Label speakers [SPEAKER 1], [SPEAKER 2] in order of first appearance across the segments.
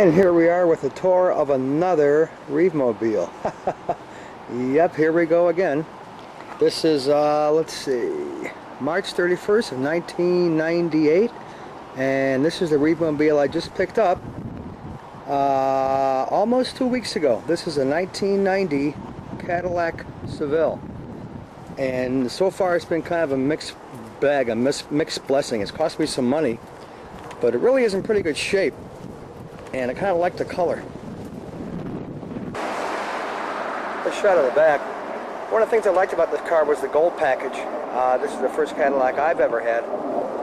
[SPEAKER 1] And here we are with a tour of another Reeve-mobile. Yep, here we go again. This is, let's see, March 31st of 1998. And this is the Reeve-mobile I just picked up almost 2 weeks ago. This is a 1990 Cadillac Seville. And so far it's been kind of a mixed bag, a mixed blessing. It's cost me some money, but it really is in pretty good shape. And I kind of like the color. A shot of the back. One of the things I liked about this car was the gold package. This is the first Cadillac I've ever had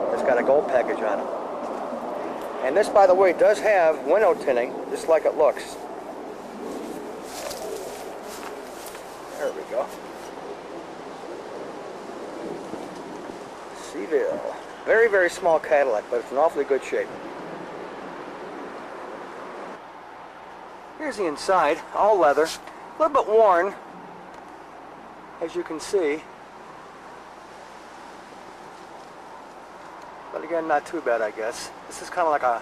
[SPEAKER 1] that's got a gold package on it. And this, by the way, does have window tinting, just like it looks. There we go. Seville. Very, very small Cadillac, but it's in awfully good shape. Here's the inside, all leather, a little bit worn, as you can see. But again, not too bad, I guess. This is kind of like a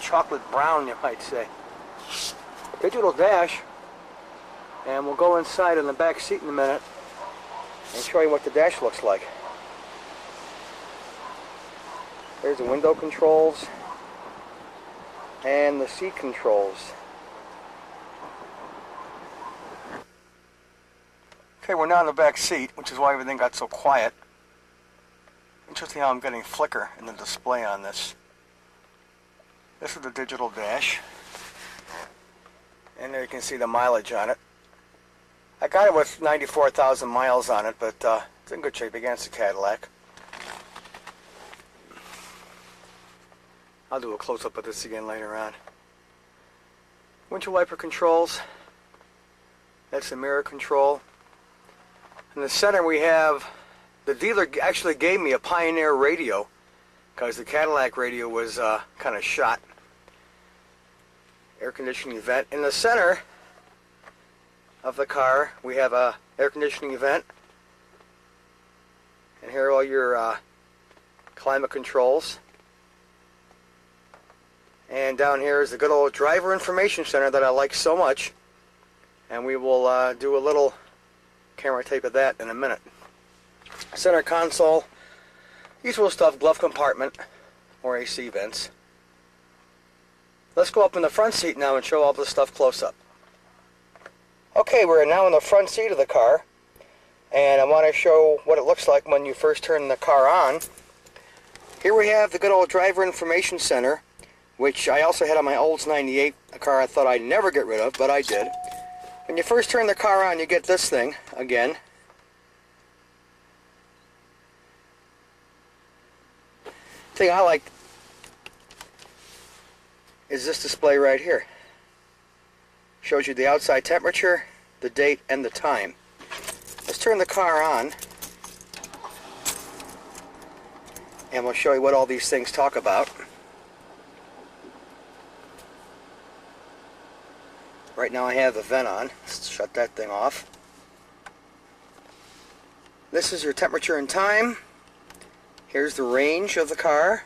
[SPEAKER 1] chocolate brown, you might say. Digital dash, and we'll go inside in the back seat in a minute and show you what the dash looks like. There's the window controls and the seat controls. Okay, we're now in the back seat, which is why everything got so quiet. Interesting how I'm getting flicker in the display on this. This is the digital dash. And there you can see the mileage on it. I got it with 94,000 miles on it, but it's in good shape against the Cadillac. I'll do a close-up of this again later on. Windshield wiper controls. That's the mirror control. In the center we have, the dealer actually gave me a Pioneer radio because the Cadillac radio was kind of shot. Air conditioning vent. In the center of the car we have a air conditioning vent. And here are all your climate controls. And down here is the good old driver information center that I like so much. And we will do a little camera tape of that in a minute. Center console, usual stuff, glove compartment or AC vents. Let's go up in the front seat now and show all this stuff close up. Okay, we're now in the front seat of the car, and I want to show what it looks like when you first turn the car on. Here we have the good old driver information center, which I also had on my Olds 98, a car I thought I'd never get rid of, but I did. When you first turn the car on, you get this thing again. The thing I like is this display right here. Shows you the outside temperature, the date, and the time. Let's turn the car on, and we'll show you what all these things talk about. Right now I have the vent on. Let's shut that thing off. This is your temperature and time. Here's the range of the car.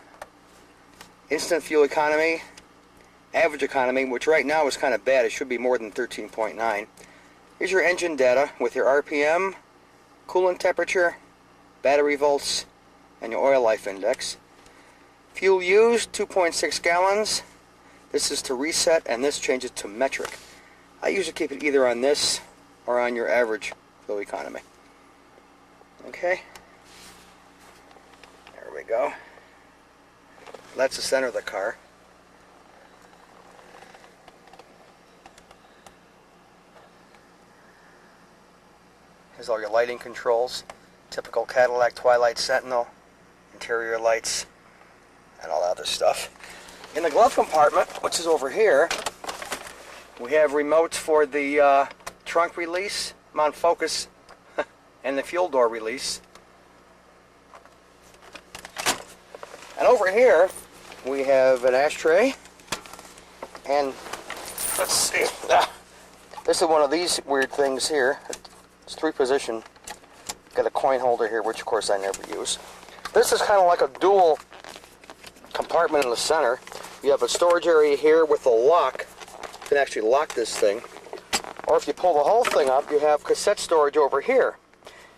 [SPEAKER 1] Instant fuel economy. Average economy, which right now is kind of bad. It should be more than 13.9. Here's your engine data with your RPM, coolant temperature, battery volts, and your oil life index. Fuel used, 2.6 gallons. This is to reset, and this changes to metric. I usually keep it either on this or on your average fuel economy. Okay. There we go. That's the center of the car. Here's all your lighting controls. Typical Cadillac Twilight Sentinel, interior lights, and all that other stuff. In the glove compartment, which is over here, we have remotes for the trunk release, mount focus, and the fuel door release. And over here, we have an ashtray. And let's see. This is one of these weird things here. It's 3-position. Got a coin holder here, which of course I never use. This is kind of like a dual compartment in the center. you have a storage area here with a lock. You can actually lock this thing. Or if you pull the whole thing up, you have cassette storage over here.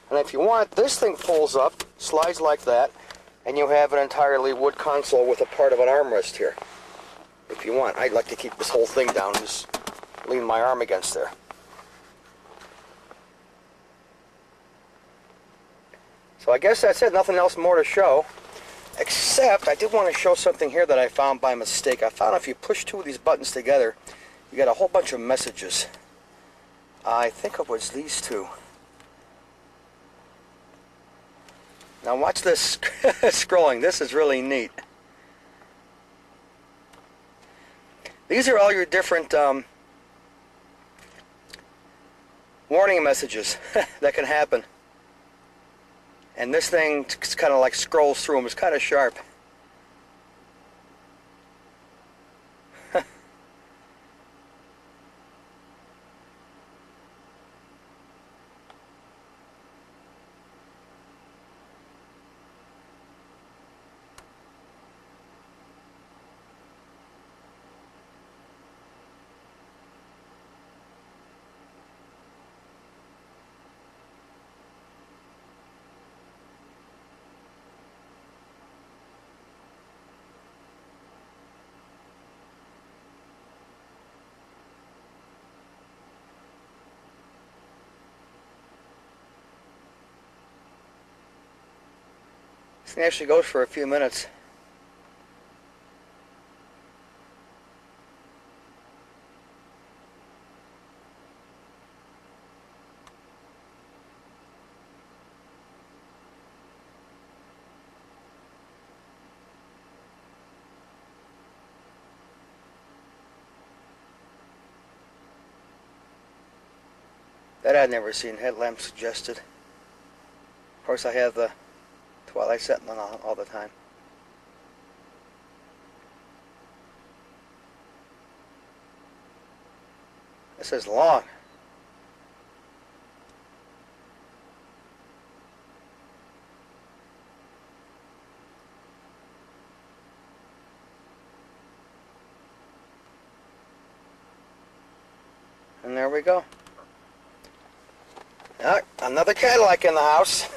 [SPEAKER 1] And if you want, this thing pulls up, slides like that, and you have an entirely wood console with a part of an armrest here. If you want. I'd like to keep this whole thing down, just lean my arm against there. So I guess that's it. Nothing else more to show. Except, I did want to show something here that I found by mistake. I found if you push two of these buttons together, you get a whole bunch of messages. I think it was these two. Now watch this scrolling. This is really neat. These are all your different warning messages that can happen. And this thing kind of like scrolls through them. It's kind of sharp. This thing actually goes for a few minutes. That I'd never seen. Headlamp suggested. Of course, I have the twilight setting on all the time. This is long. And there we go. Another Cadillac in the house.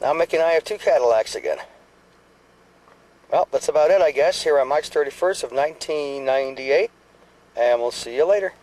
[SPEAKER 1] Now Mickey and I have two Cadillacs again. Well, that's about it, I guess, here on March 31st of 1998. And we'll see you later.